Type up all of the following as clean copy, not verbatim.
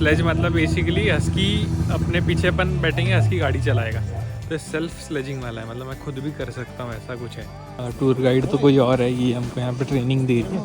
Sledge मतलब basically husky अपने पीछेपन बैठेंगे, हस्की गाड़ी चलाएगा। तो सेल्फ स्लेजिंग वाला है, मतलब मैं खुद भी कर सकता हूँ, ऐसा कुछ है। टूर गाइड तो कोई और है, ये हमको यहाँ पे ट्रेनिंग दे रही है।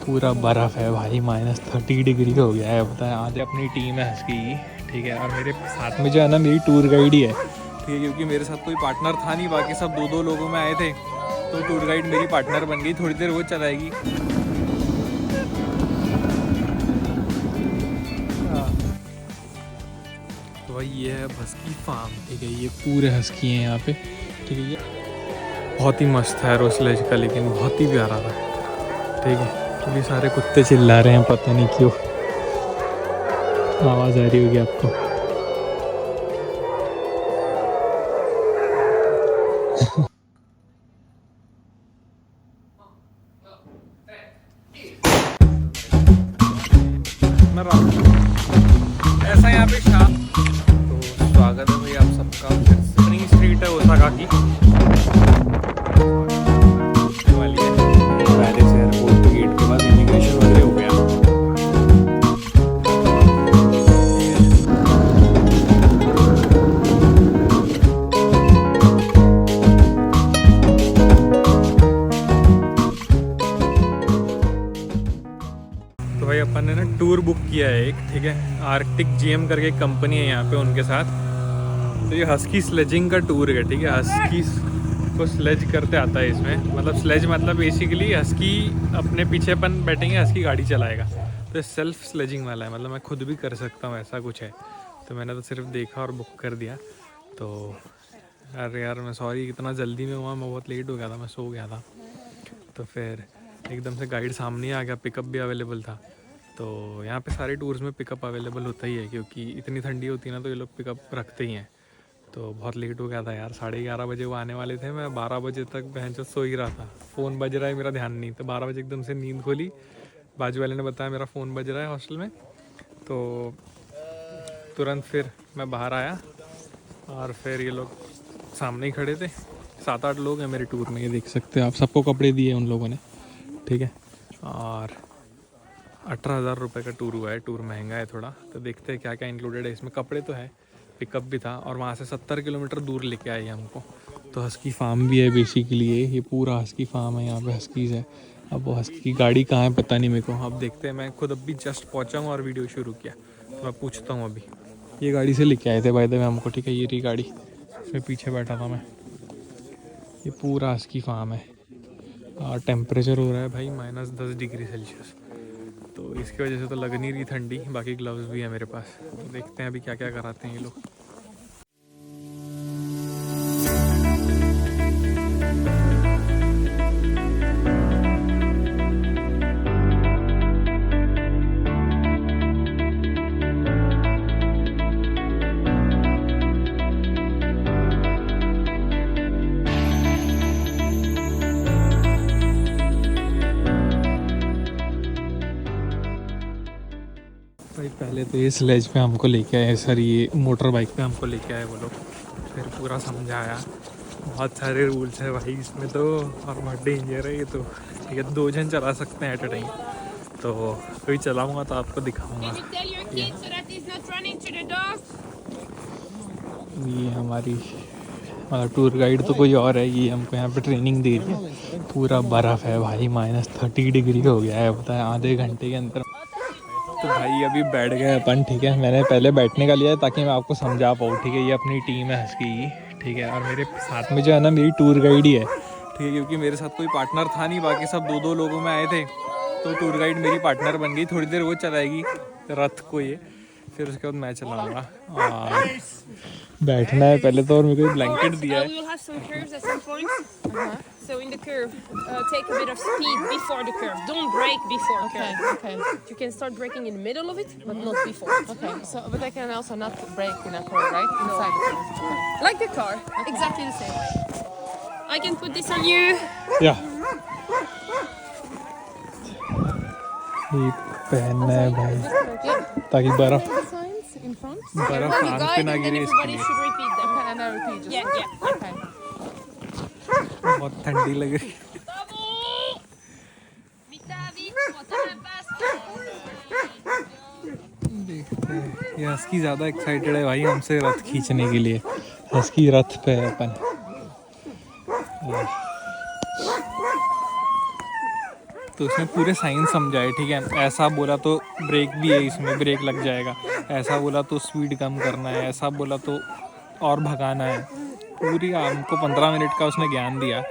पूरा बर्फ़ है भाई, -30 डिग्री हो गया है। पता है आज अपनी टीम है हस्की की, ठीक है। और मेरे साथ में जो है ना, मेरी टूर गाइड ही है, ठीक है, क्योंकि मेरे साथ कोई पार्टनर था नहीं, बाकी सब 2-2 लोगों में आए थे। तो टूर गाइड मेरी पार्टनर बन गई, थोड़ी देर वो चलाएगी। तो भाई ये है हस्की फार्म, ठीक है। ये पूरे हस्की हैं यहाँ पे, ठीक है। ये बहुत ही मस्त है रोसलेज का, लेकिन बहुत ही प्यारा था, ठीक है। अभी सारे कुत्ते चिल्ला रहे हैं, पता नहीं क्यों, आवाज़ आ रही होगी आपको। ऐसा यहाँ पे शाम। तो स्वागत है भाई आप सबका, फिर स्प्रिंग स्ट्रीट है ओसाका की वाली है। पेरिस एयरपोर्ट के गेट के बाद इमिग्रेशन वगैरह हो गया। तो भाई अपन ने ना टूर बुक किया है एक, ठीक है। आर्कटिक जीएम करके एक कंपनी है यहाँ पे, उनके साथ। तो ये हस्की स्लेजिंग का टूर है, ठीक है। हस्की को स्लेज करते आता है इसमें, मतलब स्लेज मतलब बेसिकली हस्की अपने पीछेपन बैठेंगे, हस्की गाड़ी चलाएगा। तो सेल्फ स्लेजिंग वाला है, मतलब मैं खुद भी कर सकता हूँ, ऐसा कुछ है। तो मैंने तो सिर्फ देखा और बुक कर दिया। तो अरे यार मैं सॉरी, इतना जल्दी में हुआ, मैं बहुत लेट हो गया था, मैं सो गया था। तो फिर एकदम से गाइड सामने आ गया, पिकअप भी अवेलेबल था। तो यहाँ पे सारे टूर्स में पिकअप अवेलेबल होता ही है, क्योंकि इतनी ठंडी होती है ना, तो ये लोग पिकअप रखते ही हैं। तो बहुत लेट हो गया था यार, 11:30 बजे वो आने वाले थे। मैं 12 बजे तक बहन सो ही रहा था, फ़ोन बज रहा है, मेरा ध्यान नहीं। तो 12 बजे एकदम से नींद खोली, बाजू वाले ने बताया मेरा फ़ोन बज रहा है हॉस्टल में। तो तुरंत फिर मैं बाहर आया, और फिर ये लोग सामने ही खड़े थे। 7-8 लोग हैं मेरे टूर में, ये देख सकते हैं आप। सबको कपड़े दिए उन लोगों ने, ठीक है। और 18,000 रुपये का टूर हुआ है। टूर महंगा है थोड़ा, तो देखते हैं क्या क्या इंक्लूडेड है इसमें। कपड़े तो है, पिकअप भी था, और वहाँ से 70 किलोमीटर दूर लेके आए हमको। तो हस्की फार्म भी है बेसिकली, ये पूरा हस्की फार्म है, यहाँ पे हस्कीज़ है। अब वो हस्की की गाड़ी कहाँ है पता नहीं मेरे को, अब देखते हैं। मैं खुद अभी जस्ट पहुँचा हूँ और वीडियो शुरू किया, तो मैं पूछता हूँ अभी। ये गाड़ी से लेके आए थे बाय द वे हमको, ठीक है। ये रही गाड़ी, इसमें पीछे बैठा था मैं। ये पूरा हस्की फार्म है, और टेम्परेचर हो रहा है भाई -10 डिग्री सेल्सियस। तो इसकी वजह से तो लग नहीं रही ठंडी। बाकी ग्लव्स भी है मेरे पास, तो देखते हैं अभी क्या क्या कराते हैं ये लोग। भाई पहले तो ये स्लेज पे हमको लेके आए सर, ये मोटर बाइक पे हमको लेके आए वो लोग। फिर पूरा समझाया, बहुत सारे रूल्स है भाई इसमें तो, और बहुत डेंजर है ये तो, ठीक है। 2 जन चला सकते हैं एट अ टाइम। तो कभी चलाऊँगा तो आपको दिखाऊँगा। ये हमारी टूर गाइड तो कोई और है, ये हमको यहाँ पे ट्रेनिंग दे रही है। पूरा बर्फ़ है भाई, -30 डिग्री हो गया है, पता है, आधे घंटे के अंदर। तो भाई अभी बैठ गए अपन, ठीक है। मैंने पहले बैठने का लिया है ताकि मैं आपको समझा पाऊँ, ठीक है। ये अपनी टीम है हस्की की, ठीक है। और मेरे साथ में जो है ना, मेरी टूर गाइड ही है, ठीक है, क्योंकि मेरे साथ कोई पार्टनर था नहीं, बाकी सब 2-2 लोगों में आए थे। तो टूर गाइड मेरी पार्टनर बन गई, थोड़ी देर वो चलाएगी रथ को ये, फिर उसके बाद मैं चलाऊँगा। और बैठना है पहले तो, और मेरे को ब्लैंकेट दिया है। So in the curve, take a bit of speed before the curve. Don't brake before curve. Okay. You can start braking in the middle of it, but not before. Okay. So, but I can also not brake in a curve, right? Inside the curve. Okay. Like the car, exactly the same way. I can put this on you. Yeah. ये पहनना है भाई, ताकि बर्फ Signs in front. बर्फ Well, you आंख पे guide ना and then गिरे इसके everybody लिए। should repeat them. Okay, and I repeat. Just Yeah. Okay. बहुत ठंडी लग रही। Vite, vite, on te la passe. देख ये हस्की ज़्यादा एक्साइटेड है भाई हमसे रथ खींचने के लिए। हस्की रथ पे है अपन। तो उसने पूरे साइन समझाए, ठीक है। ऐसा बोला तो ब्रेक भी है इसमें, ब्रेक लग जाएगा। ऐसा बोला तो स्पीड कम करना है, ऐसा बोला तो और भगाना है। पूरी हमको 15 मिनट का उसने ज्ञान दिया,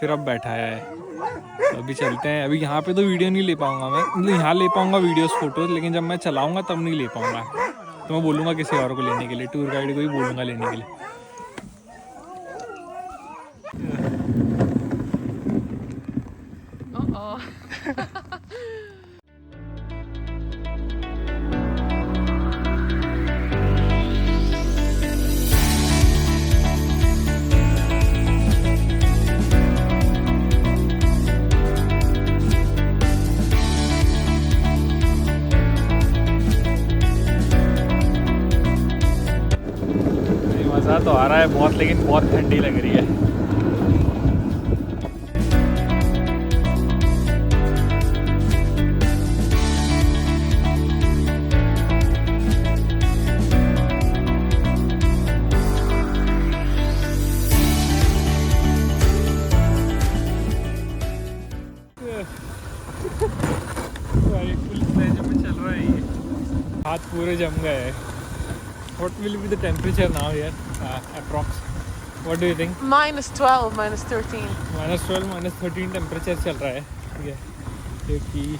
फिर अब बैठाया है। तो अभी चलते हैं। अभी यहाँ पे तो वीडियो नहीं ले पाऊँगा मैं, मतलब यहाँ ले पाऊँगा वीडियोस फोटोज, लेकिन जब मैं चलाऊँगा तब नहीं ले पाऊँगा। तो मैं बोलूँगा किसी और को लेने के लिए, टूर गाइड को ही बोलूँगा लेने के लिए। Uh-oh. मज़ा तो आ रहा है बहुत, लेकिन बहुत ठंडी लग रही है। फुल स्लेज में चल रहा है ये, हाथ पूरे जम गए हैं। What will be the temperature now here? Approx. What do you think? -12, -13. -12, -13 temperature चल रहा है, ठीक है। क्योंकि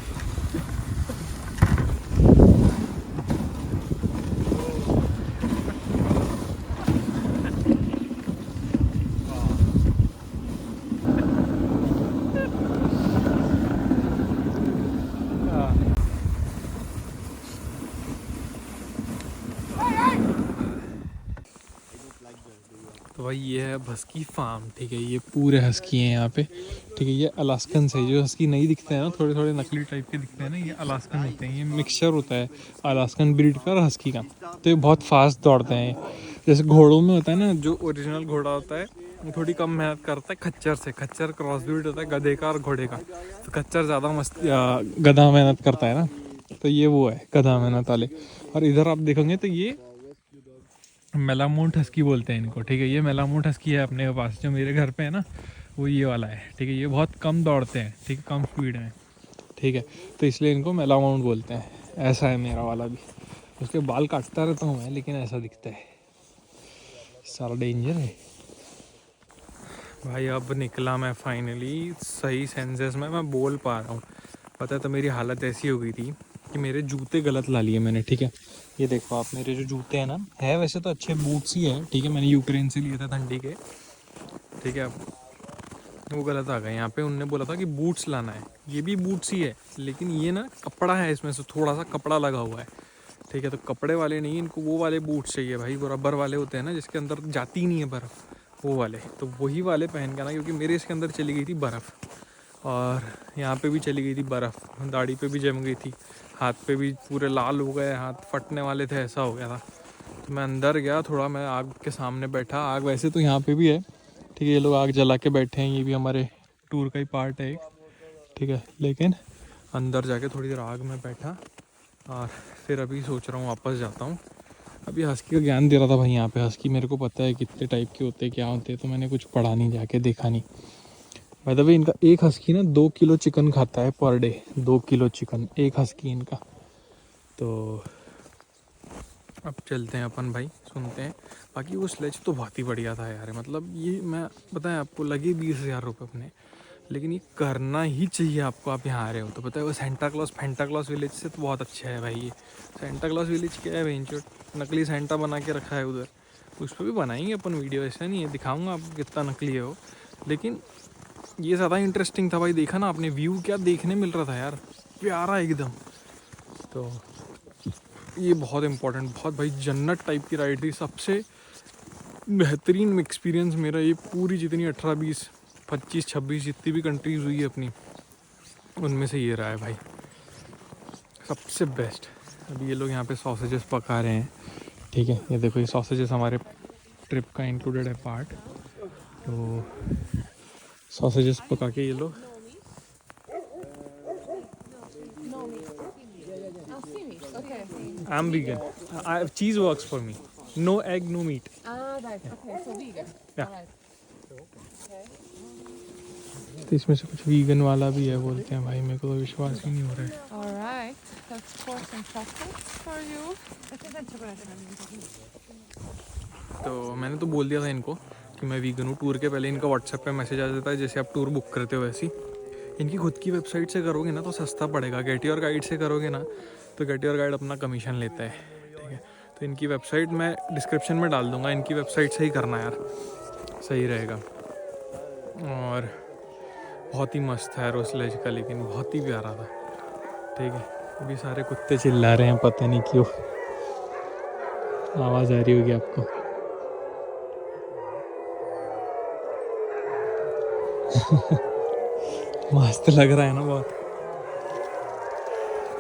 तो भाई ये है हस्की फार्म, ठीक है। ये पूरे हस्की हैं यहाँ पे, ठीक है। ये अलास्कन से जो हस्की नहीं दिखते हैं ना, थोड़े थोड़े नकली टाइप के दिखते हैं ना, ये अलास्कन होते हैं। ये मिक्सचर होता है अलास्कन ब्रीड का और हस्की का। तो ये बहुत फास्ट दौड़ते हैं। जैसे घोड़ों में होता है ना, जो ओरिजिनल घोड़ा होता है वो थोड़ी कम मेहनत करता है खच्चर से। खच्चर क्रॉस ब्रीड होता है गधे का और घोड़े का। तो खच्चर ज़्यादा मस्त गधा मेहनत करता है ना, तो ये वो है गधा मेहनत वाले। और इधर आप देखोगे तो ये मेलामोंट हस्की बोलते हैं इनको, ठीक है। ये मेलामोंट हस्की है अपने पास, जो मेरे घर पे है ना, वो ये वाला है, ठीक है। ये बहुत कम दौड़ते हैं, ठीक है, कम स्पीड में, ठीक है। तो इसलिए इनको मेलामोंट बोलते हैं। ऐसा है मेरा वाला भी। उसके बाल काटता रहता हूँ मैं, लेकिन ऐसा दिखता है। सारा डेंजर है भाई। अब निकला मैं फाइनली सही सेंसेस में, मैं बोल पा रहा हूँ। पता है, तो मेरी हालत ऐसी हो गई थी कि मेरे जूते गलत ला लिए मैंने, ठीक है। ये देखो आप, मेरे जो जूते हैं ना, है वैसे तो अच्छे बूट्स ही है, ठीक है। मैंने यूक्रेन से लिए थे ठंडी के, ठीक है। वो गलत आ गए यहाँ पे। उनने बोला था कि बूट्स लाना है, ये भी बूट्स ही है, लेकिन ये ना कपड़ा है इसमें से, थोड़ा सा कपड़ा लगा हुआ है, ठीक है। तो कपड़े वाले नहीं, इनको वो वाले बूट्स चाहिए भाई, वो रबर वाले होते हैं ना, जिसके अंदर जाती ही नहीं है बर्फ़, वो वाले। तो वही वाले पहन के ना, क्योंकि मेरे इसके अंदर चली गई थी बर्फ़, और यहाँ पे भी चली गई थी बर्फ़, दाढ़ी पे भी जम गई थी, हाथ पे भी पूरे लाल हो गए, हाथ फटने वाले थे, ऐसा हो गया था। तो मैं अंदर गया थोड़ा, मैं आग के सामने बैठा। आग वैसे तो यहाँ पे भी है, ठीक है। ये लोग आग जला के बैठे हैं, ये भी हमारे टूर का ही पार्ट है एक, ठीक है। लेकिन अंदर जाके थोड़ी देर आग में बैठा, और फिर अभी सोच रहा हूँ वापस जाता हूँ। अभी हस्की का ज्ञान दे रहा था भाई यहाँ पे। हस्की मेरे को पता है कितने टाइप के होते हैं, क्या होते हैं, तो मैंने कुछ पढ़ा नहीं, जाके देखा नहीं। भाई तभी इनका एक हस्की ना 2 किलो चिकन खाता है पर डे। 2 किलो चिकन एक हस्की इनका। तो अब चलते हैं अपन भाई, सुनते हैं। बाकी वो स्लेज तो बहुत ही बढ़िया था यार, मतलब ये मैं बताएं आपको, लगे 20,000 रुपये अपने, लेकिन ये करना ही चाहिए आपको। आप यहाँ आ रहे हो तो पता है, वो फेंटा क्लॉस विलेज से तो बहुत अच्छा है भाई। ये सेंटा क्लॉस विलेज क्या है भाई, नकली सेंटा बना के रखा है उधर। उस पर भी बनाएंगे अपन वीडियो, ऐसा नहीं है, दिखाऊंगा आपको कितना नकली है वो। लेकिन ये ज़्यादा इंटरेस्टिंग था भाई। देखा ना आपने व्यू, क्या देखने मिल रहा था यार, प्यारा एकदम। तो ये बहुत इम्पोर्टेंट, बहुत भाई जन्नत टाइप की राइड थी। सबसे बेहतरीन एक्सपीरियंस मेरा ये पूरी, जितनी 18, 20, 25, 26 जितनी भी कंट्रीज़ हुई है अपनी, उनमें से ये रहा है भाई सबसे बेस्ट। अभी ये लोग यहाँ पे सॉसेजेस पका रहे हैं, ठीक है। ये देखो, ये सॉसेजेस हमारे ट्रिप का इंक्लूडेड है पार्ट। तो सॉसेजेस पका के ये लोग I am vegan, cheese works for me, no egg no meat. Ah, right. Okay, so vegan. Yeah. All right. तो इसमें से कुछ वीगन वाला भी है बोलते हैं भाई, मेरे को तो विश्वास ही नहीं हो रहा है। All right. Let's pour some chocolates for you. तो मैंने तो बोल दिया था इनको कि मैं वीगन हूँ। टूर के पहले इनका व्हाट्सएप पे मैसेज आ जाता है, जैसे आप टूर बुक करते हो वैसी। इनकी खुद की वेबसाइट से करोगे ना तो सस्ता पड़ेगा, गेट योर गाइड से करोगे ना तो गेट योर गाइड अपना कमीशन लेता है, ठीक है। तो इनकी वेबसाइट मैं डिस्क्रिप्शन में डाल दूँगा, इनकी वेबसाइट से ही करना यार, सही रहेगा। और बहुत ही मस्त है रोसलेज का, लेकिन बहुत ही प्यारा था, ठीक है। अभी सारे कुत्ते चिल्ला रहे हैं, पता नहीं क्यों, आवाज़ आ रही होगी आपको। मस्त लग रहा है ना बहुत।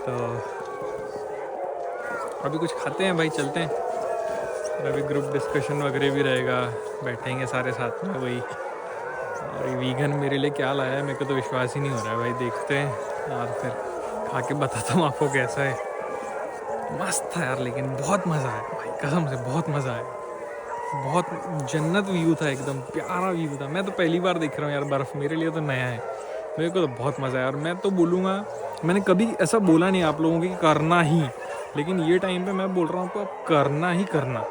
तो अभी कुछ खाते हैं भाई, चलते हैं। और अभी ग्रुप डिस्कशन वगैरह भी रहेगा, बैठेंगे सारे साथ में वही। और वीगन मेरे लिए क्या लाया है मेरे को तो विश्वास ही नहीं हो रहा है भाई, देखते हैं और फिर खा के बताता हूँ आपको कैसा है। मस्त था यार, लेकिन बहुत मज़ा आया भाई, कसम से बहुत मज़ा आया। बहुत जन्नत व्यू था, एकदम प्यारा व्यू था। मैं तो पहली बार देख रहा हूँ यार बर्फ़, मेरे लिए तो नया है। मेरे को तो बहुत मज़ा आया। और मैं तो बोलूँगा, मैंने कभी ऐसा बोला नहीं आप लोगों की करना ही, लेकिन ये टाइम पे मैं बोल रहा हूँ आपको, आप करना ही करना।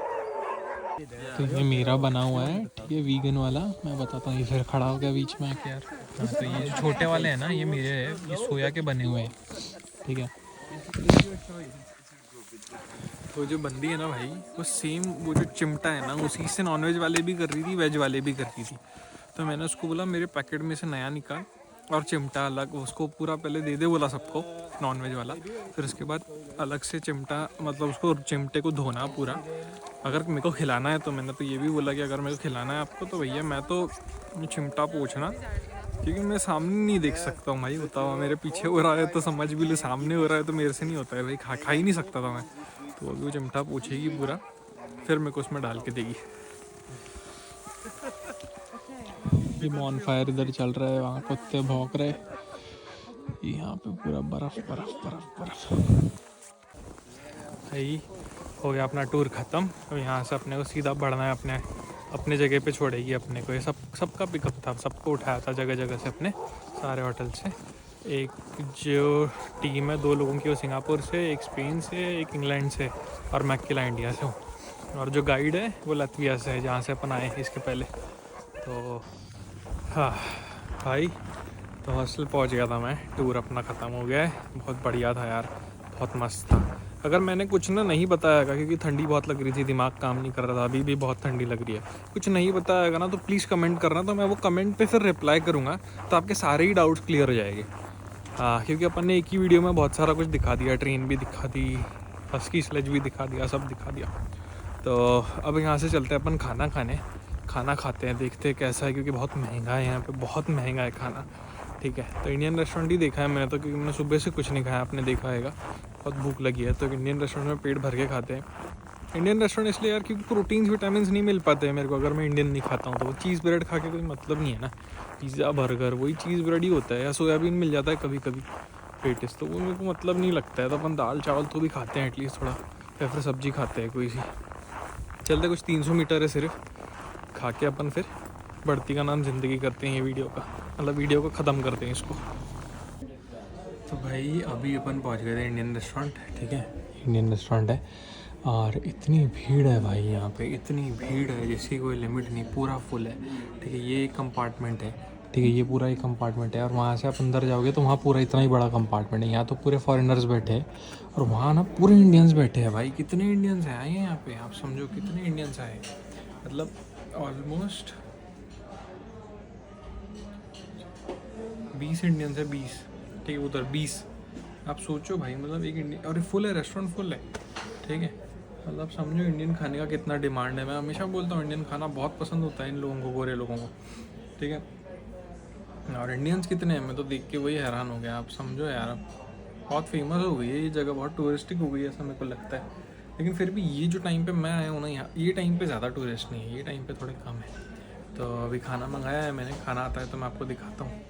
तो ये मेरा बना हुआ है, ठीक है, वीगन वाला। मैं बताता हूँ, ये फिर खड़ा हो गया बीच में आके यार। हाँ, तो ये जो छोटे वाले हैं ना, ये मेरे हैं, ये सोया के बने हुए हैं, ठीक है। तो जो बंदी है ना भाई, वो सेम वो जो चिमटा है ना, उसी से नॉनवेज वाले भी कर रही थी, वेज वाले भी कर रही थी। तो मैंने उसको बोला मेरे पैकेट में से नया निकाल और चिमटा अलग, उसको पूरा पहले दे दे बोला सबको, नॉनवेज वाला। फिर उसके बाद अलग से चिमटा, मतलब उसको चिमटे को धोना पूरा। अगर मेरे को खिलाना है तो मैंने तो ये भी बोला कि अगर मेरे को खिलाना है आपको तो भैया मैं तो चिमटा पूछना, क्योंकि मैं सामने नहीं देख सकता हूँ भाई। होता हुआ मेरे पीछे हो रहा है तो समझ भी लो, सामने हो रहा है तो मेरे से नहीं होता है भाई, खा ही नहीं सकता था मैं। तो अभी वो चिमटा पूछेगी पूरा, फिर मेरे को उसमें डाल के देगी। ये बॉन फायर इधर चल रहा है, वहाँ कुत्ते भौंक रहे, यहाँ पे पूरा बर्फ बर्फ बर्फ बर्फ। भाई हो गया अपना टूर ख़त्म। अब यहाँ से अपने को सीधा बढ़ना है, अपने जगह पे छोड़ेगी अपने को। ये सबका पिकअप था, सबको उठाया था जगह जगह से, अपने सारे होटल से। एक जो टीम है 2 लोगों की, वो सिंगापुर से, एक स्पेन से, एक इंग्लैंड से, और मैं अकेला इंडिया से हूँ। और जो गाइड है वो लत्विया से है, जहाँ से अपन आए इसके पहले। तो हाँ भाई, तो हॉस्टल पहुँच गया था मैं, टूर अपना ख़त्म हो गया है। बहुत बढ़िया था यार, बहुत मस्त था। अगर मैंने कुछ ना नहीं बताया, क्योंकि ठंडी बहुत लग रही थी, दिमाग काम नहीं कर रहा था, अभी भी बहुत ठंडी लग रही है, कुछ नहीं बताया ना तो प्लीज़ कमेंट करना, तो मैं वो कमेंट पे फिर रिप्लाई करूँगा, तो आपके सारे ही डाउट्स क्लियर हो जाएंगे। हाँ, क्योंकि अपन ने एक ही वीडियो में बहुत सारा कुछ दिखा दिया, ट्रेन भी दिखा दी, हस्की स्लेज भी दिखा दिया, सब दिखा दिया। तो अब यहाँ से चलते हैं अपन खाना खाते हैं, देखते हैं कैसा है, क्योंकि बहुत महंगा है यहाँ पे, बहुत महंगा है खाना, ठीक है। तो इंडियन रेस्टोरेंट ही देखा है मैंने तो, क्योंकि मैंने सुबह से कुछ नहीं खाया, आपने देखा हैगा, बहुत भूख लगी है। तो इंडियन रेस्टोरेंट में पेट भर के खाते हैं। इंडियन रेस्टोरेंट इसलिए यार क्योंकि प्रोटीन्स विटामिन नहीं मिल पाते हैं मेरे को, अगर मैं इंडियन नहीं खाता हूँ तो। वो चीज़ ब्रेड खा के कोई मतलब नहीं है ना, पिज़्ज़ा बर्गर वही चीज़ ब्रेड ही होता है, या सोयाबीन मिल जाता है कभी कभी पेटिस, तो वो मेरे को मतलब नहीं लगता है। तो अपन दाल चावल तो भी खाते हैं एटलीस्ट थोड़ा, या फिर सब्जी खाते हैं कोई सी। चलते, कुछ 300 मीटर है सिर्फ, खा के अपन फिर बढ़ती का नाम ज़िंदगी करते हैं ये वीडियो का, मतलब वीडियो को ख़त्म करते हैं इसको। तो भाई अभी अपन पहुंच गए थे इंडियन रेस्टोरेंट, ठीक है, इंडियन रेस्टोरेंट है। और इतनी भीड़ है भाई यहाँ पे, इतनी भीड़ है जिसकी कोई लिमिट नहीं, पूरा फुल है, ठीक है। ये एक कंपार्टमेंट है, ठीक है, ये पूरा एक कंपार्टमेंट है। और वहाँ से आप अंदर जाओगे तो वहाँ पूरा इतना ही बड़ा कंपार्टमेंट है। यहाँ तो पूरे फॉरेनर्स बैठे हैं, और वहाँ ना पूरे इंडियंस बैठे हैं भाई। कितने इंडियंस आए हैं यहाँ पे, आप समझो कितने इंडियंस आए, मतलब ऑलमोस्ट 20 इंडियंस है, 20, ठीक है, उधर 20। आप सोचो भाई, मतलब एक इंडियन, और फुल है, रेस्टोरेंट फुल है, ठीक है। मतलब समझो इंडियन खाने का कितना डिमांड है। मैं हमेशा बोलता हूँ इंडियन खाना बहुत पसंद होता है इन लोगों को, गोरे लोगों को, ठीक है। और इंडियंस कितने हैं, मैं तो देख के वही हैरान हो गया। आप समझो यार, अब बहुत फेमस हो गई है ये जगह, बहुत टूरिस्टिक हो गई है ऐसा मेरे को लगता है। लेकिन फिर भी ये जो टाइम पे मैं आया हूँ ना यहाँ, ये टाइम पे ज़्यादा टूरिस्ट नहीं है, ये टाइम पे थोड़े कम है। तो अभी खाना मंगाया है मैंने, खाना आता है तो मैं आपको दिखाता हूँ।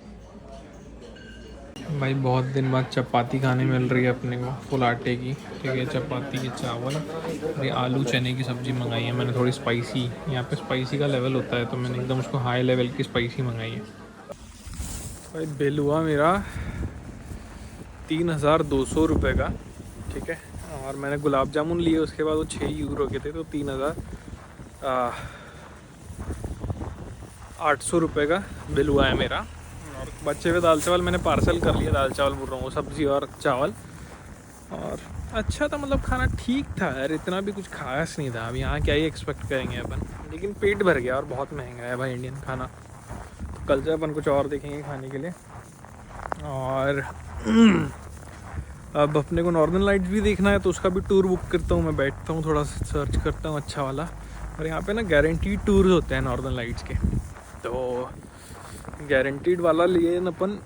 भाई बहुत दिन बाद चपाती खाने मिल रही है अपने को, फुल आटे की। ठीक है, चपाती के चावल और ये आलू चने की सब्ज़ी मंगाई है मैंने, थोड़ी स्पाइसी। यहाँ पे स्पाइसी का लेवल होता है तो मैंने एकदम उसको हाई लेवल की स्पाइसी मंगाई है। भाई बिल हुआ मेरा 3200 रुपये का। ठीक है, और मैंने गुलाब जामुन लिए, उसके बाद वो 6 यूरो के थे, तो 3800 रुपये का बिल हुआ है मेरा। और बच्चे हुए दाल चावल मैंने पार्सल कर लिया, दाल चावल बोल रहा हूँ, सब्ज़ी और चावल। और अच्छा था, मतलब खाना ठीक था यार, इतना भी कुछ खास नहीं था। अब यहाँ क्या ही एक्सपेक्ट करेंगे अपन, लेकिन पेट भर गया। और बहुत महंगा है भाई इंडियन खाना, तो कल से अपन कुछ और देखेंगे खाने के लिए। और अब अपने को नॉर्दर्न लाइट्स भी देखना है, तो उसका भी टूर बुक करता हूँ। मैं बैठता हूँ थोड़ा सर्च करता हूँ अच्छा वाला। और यहाँ पे ना गारंटीड टूर्स होते हैं नॉर्दर्न लाइट्स के, तो गारंटीड वाला लिए न अपन।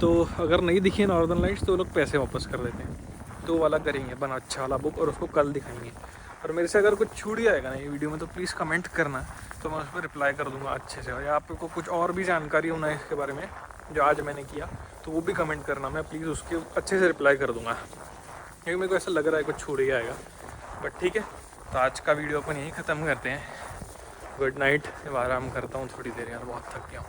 तो अगर नहीं दिखे नॉर्दर्न लाइट्स तो लोग पैसे वापस कर देते हैं, तो वाला करेंगे अपन अच्छा वाला बुक, और उसको कल दिखाएंगे। और मेरे से अगर कुछ छूट जाएगा ना ये वीडियो में, तो प्लीज़ कमेंट करना, तो मैं उस पर रिप्लाई कर दूंगा अच्छे से। या आपको कुछ और भी जानकारी होना है इसके बारे में जो आज मैंने किया, तो वो भी कमेंट करना, मैं प्लीज़ उसके अच्छे से रिप्लाई कर दूंगा, क्योंकि मेरे को ऐसा लग रहा है कुछ छूट ही आएगा। बट ठीक है, तो आज का वीडियो अपन यहीं ख़त्म करते हैं। Good night. आराम करता हूँ थोड़ी देर यार, बहुत थक गया हूँ।